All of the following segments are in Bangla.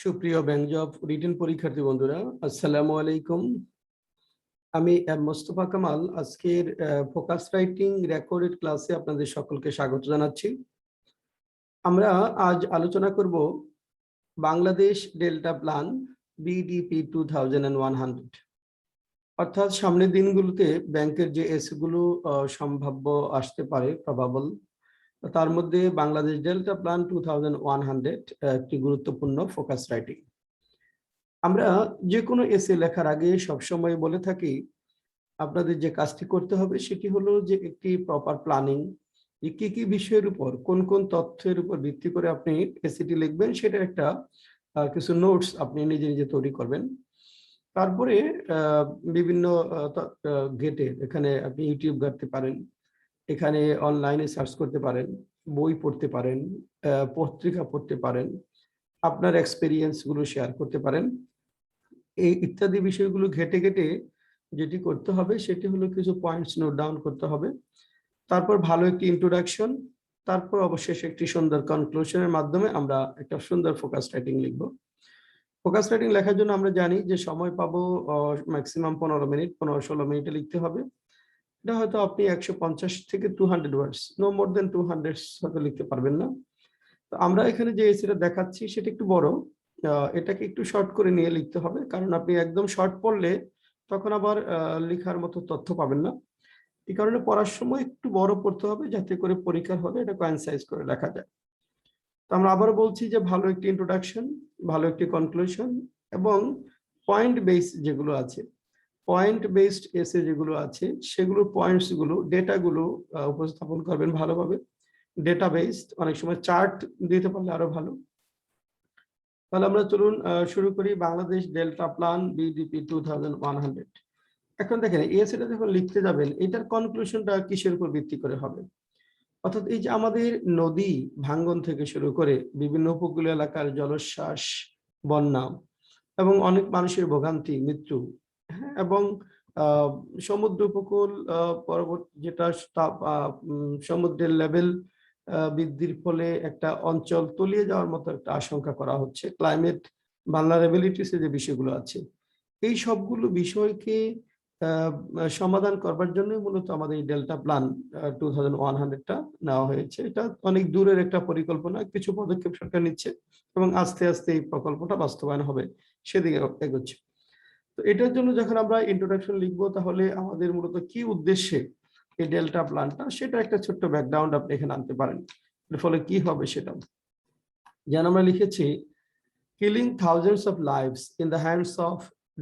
সুপ্রিয় ব্যাংক জব রিটেন পরীক্ষার্থী বন্ধুরা, আসসালামু আলাইকুম। আমি মোস্তফা কামাল আজকের ফোকাস রাইটিং রেকর্ডেড ক্লাসে আপনাদের সকলকে স্বাগত জানাচ্ছি। আমরা আজ আলোচনা করব বাংলাদেশ ডেল্টা প্ল্যান বিডিপি 2100, অর্থাৎ সামনের দিনগুলোতে ব্যাংকের যে এসগুলো সম্ভাব্য আসতে পারে, প্রবাবল, তার মধ্যে বাংলাদেশ ডেল্টা প্ল্যান 2100 একটি গুরুত্বপূর্ণ ফোকাস রাইটিং। আমরা যে কোনো এসে লেখার আগে সবসময় বলে থাকি আপনাদের যে কাজটি করতে হবে সেটি হলো যে একটি প্রপার প্ল্যানিং, কি কি বিষয়ের উপর কোন কোন তথ্যের উপর ভিত্তি করে আপনি এসিটি লিখবেন সেটার একটা কিছু নোটস আপনি নিজে নিজে তৈরি করবেন। তারপরে বিভিন্ন গেটে এখানে আপনি ইউটিউব ঘাটতে পারেন, এখানে অনলাইনে সার্চ করতে পারেন, বই পড়তে পারেন, পত্রিকা পড়তে পারেন, আপনার এক্সপেরিয়েন্স গুলো শেয়ার করতে পারেন। এই ইত্যাদি বিষয়গুলো ঘেটে ঘেটে যেটি করতে হবে সেটি হলো কিছু পয়েন্টস নোট ডাউন করতে হবে। তারপর ভালো একটি ইন্ট্রোডাকশন, তারপর অবশেষে একটি সুন্দর কনক্লুশনের মাধ্যমে আমরা একটা সুন্দর ফোকাস রাইটিং লিখব। ফোকাস রাইটিং লেখার জন্য আমরা জানি যে সময় পাবো ম্যাক্সিমাম 15 মিনিট, 15-16 মিনিটে লিখতে হবে। এটা হয়তো আপনি 150 থেকে 200 ওয়ার্ডস, নো মোর দেন 200 হয়তো লিখতে পারবেন না। তো আমরা এখানে যে এসিটা দেখাচ্ছি সেটা একটু বড়, এটাকে একটু শর্ট করে নিয়ে লিখতে হবে, কারণ আপনি একদম শর্ট পড়লে তখন আবার লেখার মতো তথ্য পাবেন না। এই কারণে পড়ার সময় একটু বড় পড়তে হবে যাতে করে পরীক্ষার হলে এটা কনসাইজ করে লেখা যায়। তো আমরা আবারও বলছি যে ভালো একটি ইন্ট্রোডাকশন, ভালো একটি কনক্লুশন এবং পয়েন্ট বেস যেগুলো আছে, পয়েন্ট বেসড এসে যেগুলো আছে সেগুলো পয়েন্টস গুলো ডেটাগুলো উপস্থাপন করবেন ভালোভাবে। ডেটা বেসড, অনেক সময় চার্ট দিতে পারলে আরো ভালো। তাহলে আমরা চলুন শুরু করি বাংলাদেশ ডেল্টা প্ল্যান বিডিপি 2100। এখন দেখেন এসিটা যখন লিখতে যাবেন এটার কনক্লুশনটা কিসের উপর ভিত্তি করে হবে, অর্থাৎ এই যে আমাদের নদী ভাঙ্গন থেকে শুরু করে বিভিন্ন উপকূলীয় এলাকার জলোচ্ছ্বাস, বন্যা এবং অনেক মানুষের ভোগান্তি, মৃত্যু, হ্যাঁ, এবং সমুদ্র উপকূল পরবর্তী যেটা সমুদ্রের লেভেল বৃদ্ধির ফলে একটা অঞ্চল তলিয়ে যাওয়ার মতো একটা আশঙ্কা করা হচ্ছে, ক্লাইমেট ভালনারেবিলিটিস যে বিষয়গুলো আছে, এই সবগুলো বিষয়কে সমাধান করবার জন্য মূলত আমাদের এই ডেল্টা প্ল্যান 2100টা নেওয়া হয়েছে। এটা অনেক দূরের একটা পরিকল্পনা, কিছু পদক্ষেপ সরকার নিচ্ছে এবং আস্তে আস্তে এই প্রকল্পটা বাস্তবায়ন হবে, সেদিকে এগোচ্ছে। তো এটার জন্য যখন আমরা ইন্ট্রোডাকশন লিখবো তাহলে আমাদের মূলত কি উদ্দেশ্যে এই ডেল্টা প্ল্যানটা, সেটা একটা ছোট্ট ব্যাকগ্রাউন্ড আপনি এখানে আনতে পারেন। এর ফলে কি হবে সেটা যেন আমরা লিখেছি, killing thousands of lives in the hands of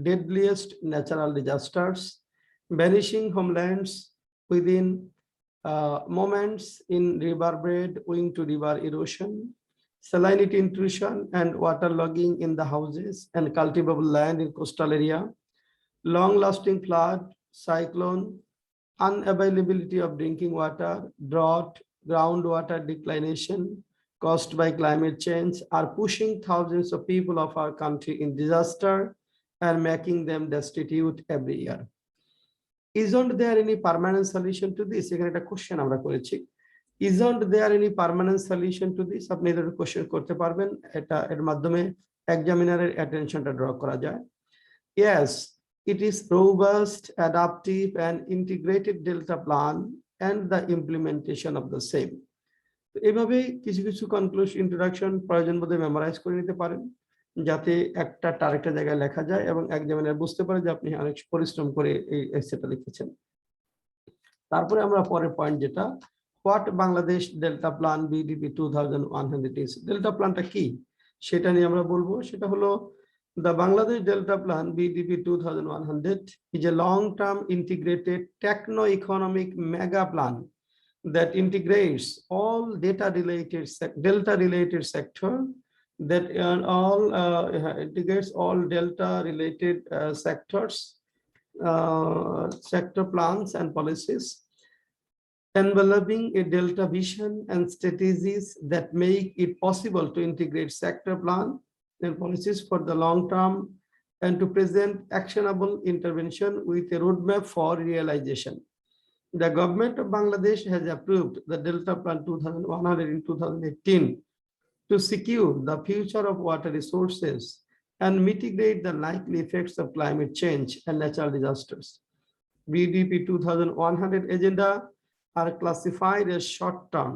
deadliest natural disasters, vanishing homelands within moments in riverbed owing to river erosion, salinity intrusion and waterlogging in the houses and cultivable land in coastal area, long-lasting flood, cyclone, unavailability of drinking water, drought, groundwater declination caused by climate change are pushing thousands of people of our country in disaster and making them destitute every year. Isn't there any permanent solution to this? এখানে একটা কোশ্চেন আমরা করেছি, isn't there any permanent solution to this? আপনি এর কোশ্চেন করতে পারবেন, এটা এর মাধ্যমে এক্সামিনারের অ্যাটেনশনটা ড্র করা যায়। Yes, it is robust, adaptive and integrated delta plan and the implementation of the same. এইভাবে কিছু কিছু কনক্লুশন, ইন্ট্রোডাকশন প্রয়োজন বোধে মেমোরাইজ করে নিতে পারেন যাতে একটা আরেকটা জায়গায় লেখা যায় এবং এক্সামিনার বুঝতে পারে যে আপনি অনেক পরিশ্রম করে এই এসেটা লিখেছেন। তারপরে আমরা পরের পয়েন্ট যেটা, what Bangladesh delta plan BDP 2100 is. Delta প্ল্যানটা কি সেটা নিয়ে আমরা বলবো। সেটা হলো, the Bangladesh Delta Plan BDP 2100 is a long-term integrated techno-economic mega plan that integrates all delta-related sector that integrates all delta-related sectors, sector plans and policies, enveloping a delta vision and strategies that make it possible to integrate sector plan and policies for the long term and to present actionable intervention with a roadmap for realization. The government of Bangladesh has approved the Delta Plan 2100 in 2018 to to secure the future of water resources and mitigate the likely effects of climate change and natural disasters. BDP 2100 agenda are classified as short-term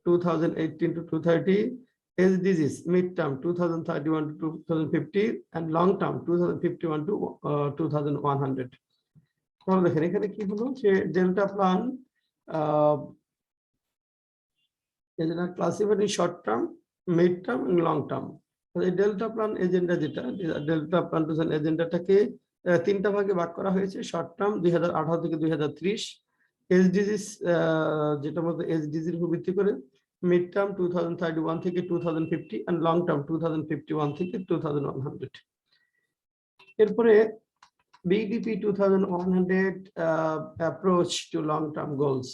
2018 to 2030, SDGs mid-term 2031 to 2050, and long-term 2051 to 2100. তাহলে দেখেন এখানে কি হলো যে delta plan classified in short term, mid term এবং লং টার্ম। এই ডেল্টা প্ল্যান এজেন্ডা যেটা ডেল্টা প্ল্যান এজেন্ডাটাকে তিনটা ভাগে ভাগ করা হয়েছে। শর্ট টার্ম 2018 থেকে 2030, এসডিজিস যেটা মধ্যে এসডিজির উপর ভিত্তি করে, মিড টার্ম 2031 থেকে 2050 and লং টার্ম 2051 থেকে 2100। এরপরে BDP 2100 approach to long term goals।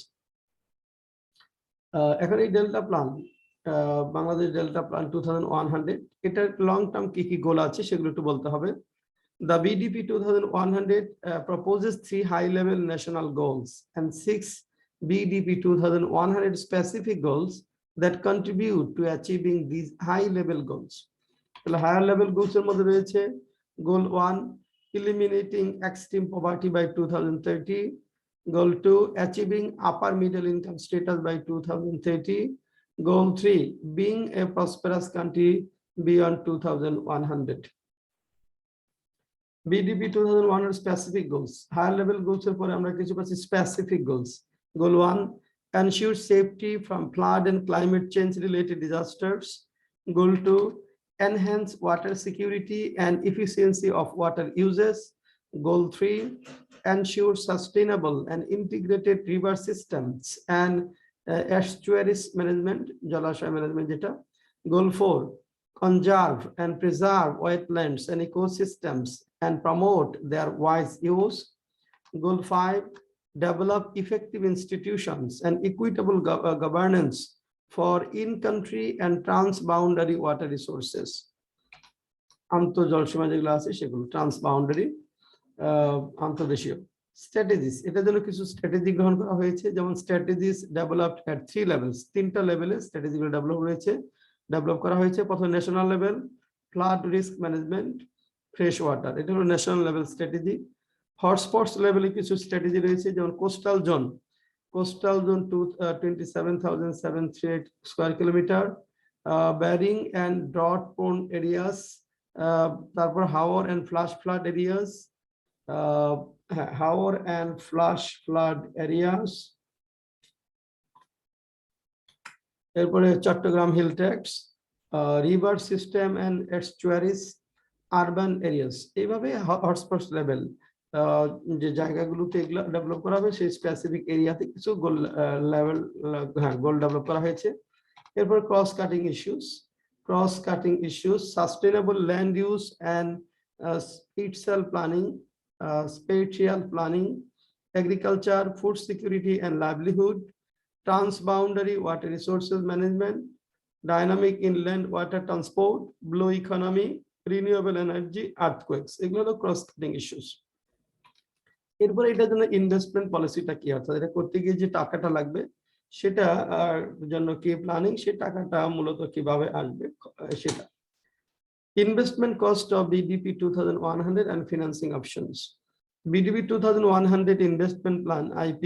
এখন এই delta plan Bangladesh delta plan 2100 এটার লং টার্ম কি কি গোল আছে সেগুলো একটু বলতে হবে। The BDP 2100 proposes 3 high-level national goals and 6 BDP 2100 specific goals that contribute to achieving these high-level goals. The higher-level goals এর মধ্যে রয়েছে Goal 1, eliminating extreme poverty by 2030. Goal 2, achieving upper middle income status by 2030. Goal 3, being a prosperous country beyond 2100. BDP 2100 specific goals. Higher level goals এর পরে আমরা কিছু পাচ্ছি specific goals. Goal 1, ensure safety from flood and climate change related disasters. Goal 2, enhance water security and efficiency of water uses. Goal 3, ensure sustainable and integrated river systems and estuaries management, jalashay management jeta. Goal 4, conserve and preserve wetlands and ecosystems and promote their wise use. Goal 5, develop effective institutions and equitable governance for in-country and trans-boundary water resources. আন্তঃজলসীমা যেগুলো আছে সেগুলো ট্রান্সবাউন্ডারি আন্তর্দেশীয়। স্ট্র্যাটেজিস, এটার জন্য কিছু স্ট্র্যাটেজি গ্রহণ করা হয়েছে, যেমন স্ট্র্যাটেজিস ডেভেলপড এট 3 লেভেলস, 3টা লেভেলে স্ট্র্যাটেজিগুলো ডেভেলপ করা হয়েছে। প্রথম national level, flood risk management, fresh water, এটা হলো ন্যাশনাল লেভেল স্ট্র্যাটেজি। হটস্পটস লেভেলে কিছু স্ট্র্যাটেজি রয়েছে, যেমন coastal zone 27,738 square kilometre, Barind and drought prone areas, তারপর haor and flash flood areas, এরপরে Chattogram hill tracts, river system and estuaries, urban areas. এইভাবে হটস্পটস লেভেল যে জায়গাগুলোতে এগুলো ডেভেলপ করা হবে সেই স্পেসিফিক এরিয়াতে কিছু গোল লেভেল গোল ডেভেলপ করা হয়েছে। এরপর cross cutting issues, sustainable land use and spatial planning, agriculture, food security and livelihood, transboundary water resources management, dynamic inland water transport, blue economy, renewable energy, earthquakes, এগুলো হলো ক্রস কাটিং ইস্যুস। এরপরে এটার জন্য ইনভেস্টমেন্ট পলিসিটা কি, অর্থাৎ এটা করতে গিয়ে যে টাকাটা লাগবে সেটা জন্য কি প্ল্যানিং, সে টাকাটা মূলত কিভাবে আসবে সেটা। Investment cost of BDP 2100 and financing options. BDP 2100 investment plan IP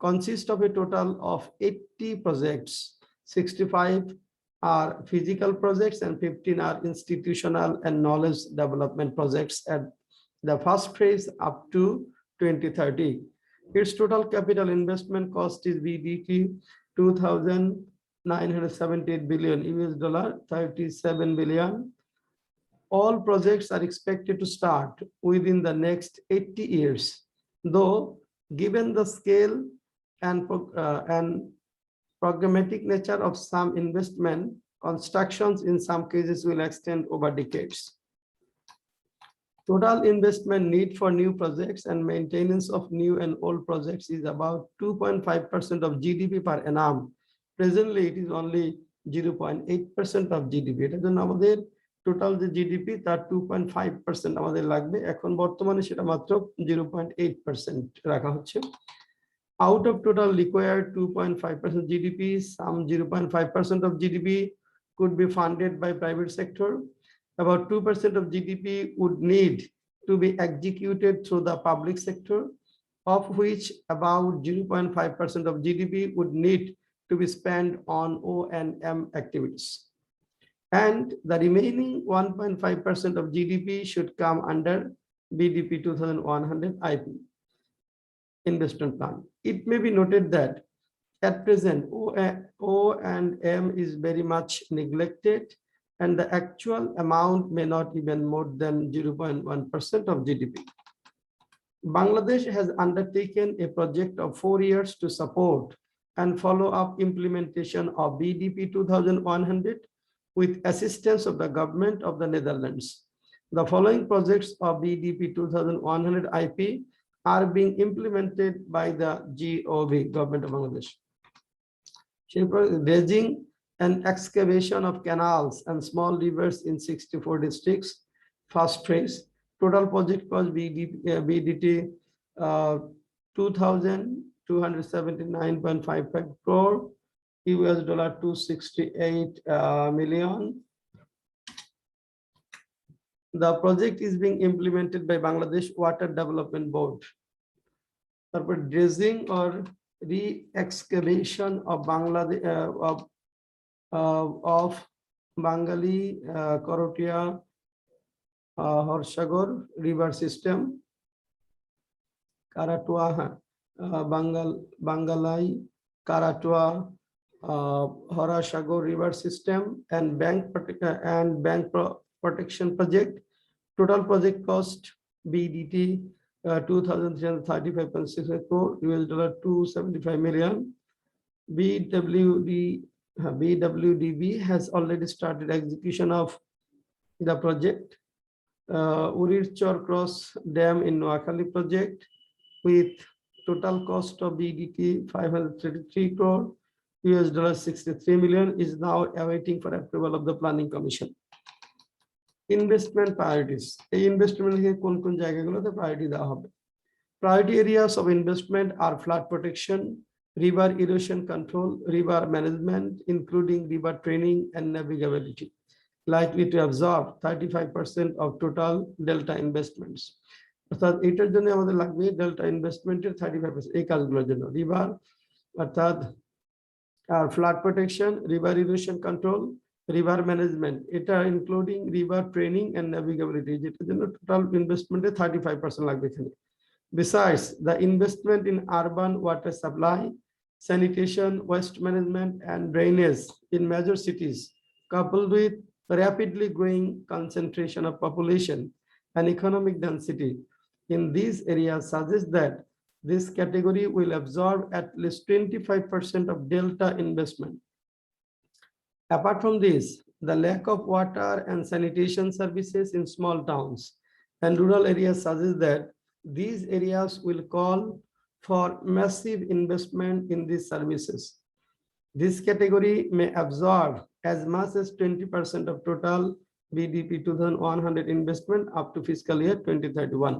consists of a total of 80 projects. 65 are physical projects and 15 are institutional and knowledge development projects at the first phase up to 2030. Its total capital investment cost is BDP 2,978 billion US dollar, 37 billion. All projects are expected to start within the next 80 years, though given the scale and programmatic nature of some investment, constructions in some cases will extend over decades. Total investment need for new projects and maintenance of new and old projects is about 2.5% of GDP per annum. Presently, it is only 0.8% of GDP. এটা জন্য আমাদের টোটাল যে জিডিপি তার 2.5% আমাদের লাগবে, এখন বর্তমানে সেটা মাত্র 0.8% রাখা হচ্ছে। Out of total required 2.5% GDP, some 0.5% of GDP could be funded by private sector. About 2% of GDP would need to be executed through the public sector, of which about 0.5% of GDP would need to be spent on O&M activities. And the remaining 1.5% of GDP should come under BDP 2100 IP investment plan. It may be noted that at present, O&M is very much neglected, and the actual amount may not even more than 0.1% of GDP. Bangladesh has undertaken a project of 4 years to support and follow up implementation of BDP 2100 with assistance of the government of the Netherlands. The following projects of BDP 2100 IP are being implemented by the GOV, Government of Bangladesh. Dredging and excavation of canals and small rivers in 64 districts, first phase. Total project cost BDT 2,279.55 crore, US dollar 268 million. The project is being implemented by Bangladesh Water Development Board. Dredging or re-excavation of Bangladesh of Bangali Korotia Horsagor river system, Karatua Bangalai Karatua Horasagor river system and bank protection project. Total project cost BDT 2,335.6 crore, US dollar 275 million. BWDB has already started execution of the project. Urirchor Cross Dam in Noakhali project with total cost of BDT 533 crore, US dollar 63 million is now awaiting for approval of the Planning Commission. Investment priorities. A investment here kon jaygagulote priority deowa hobe. Priority areas of investment are flood protection, river erosion control, river management, including river training and navigability, likely to absorb 35% of total delta investments. অর্থাৎ এটার জন্য আমাদের লাগবে ডেল্টা ইনভেস্টমেন্টের 35% এই কাজগুলোর জন্য রিভার অর্থাৎ আর flood protection, river erosion control, river management, এটা including river training and navigability, যেটার জন্য টোটাল ইনভেস্টমেন্টে 35% লাগবে এখানে। Besides, the investment in urban water supply, sanitation, waste management, and drainage in major cities, coupled with rapidly growing concentration of population and economic density in these areas, suggests that this category will absorb at least 25% of delta investment. Apart from this, the lack of water and sanitation services in small towns and rural areas suggests that these areas will call for massive investment in these services. This category may absorb as much as 20% of total BDP 2100 investment up to fiscal year 2031.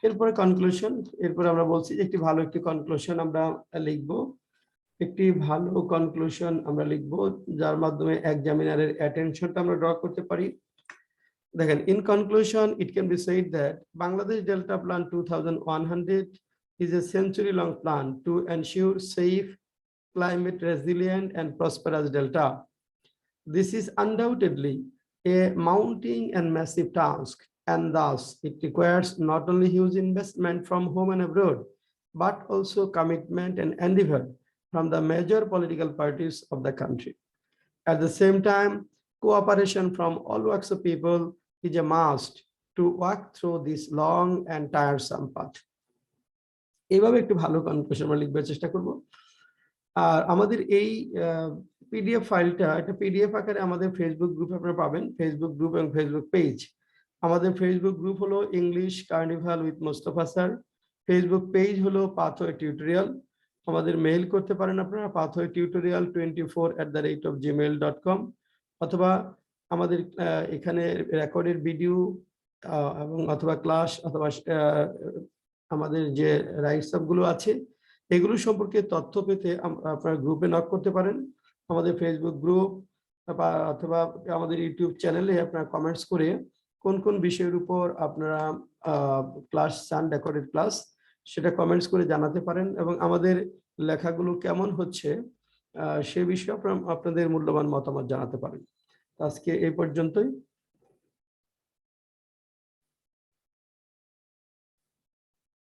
এরপরে কনক্লুশন, এরপর আমরা বলছি একটি ভালো একটি কনক্লুশন আমরা লিখব, একটি ভালো কনক্লুশন আমরা লিখব যার মাধ্যমে এক্সামিনারের অ্যাটেনশনটা আমরা ড্র করতে পারি। দেখেন, in conclusion, it can be said that Bangladesh Delta Plan 2100 is a century-long plan to ensure safe, climate resilient, and prosperous delta. This is undoubtedly a mounting and massive task, and thus it requires not only huge investment from home and abroad, but also commitment and endeavor from the major political parties of the country. At the same time, cooperation from all walks of people is a must to walk through this long and tiresome path. এইভাবে একটু ভালো কনক্লুশন আমরা লিখবার চেষ্টা করব। আর আমাদের এই পিডিএফ ফাইলটা একটা পিডিএফ আকারে আমাদের ফেসবুক গ্রুপে আপনারা পাবেন, ফেসবুক গ্রুপ এবং ফেসবুক পেজ। আমাদের ফেসবুক গ্রুপ হলো English carnival with Mostafa sir, Facebook page হলো পাথওয়ে টিউটোরিয়াল। আমাদের মেইল করতে পারেন আপনারা pathwaytutorial24@gmail.com, অথবা আমাদের এখানে রেকর্ডের ভিডিও এবং অথবা ক্লাস অথবা আমাদের যে রাইটস আপ গুলো আছে এগুলো সম্পর্কে তথ্য পেতে আপনার গ্রুপে নক করতে পারেন। আমাদের ফেসবুক গ্রুপ বা অথবা আমাদের ইউটিউব চ্যানেলে আপনারা কমেন্টস করে কোন কোন বিষয়ের উপর আপনারা ক্লাস চান, রেকর্ডেড ক্লাস, সেটা কমেন্টস করে জানাতে পারেন এবং আমাদের লেখাগুলো কেমন হচ্ছে সে বিষয়ে আপনাদের মূল্যবান মতামত জানাতে পারেন। আজকে এই পর্যন্তই।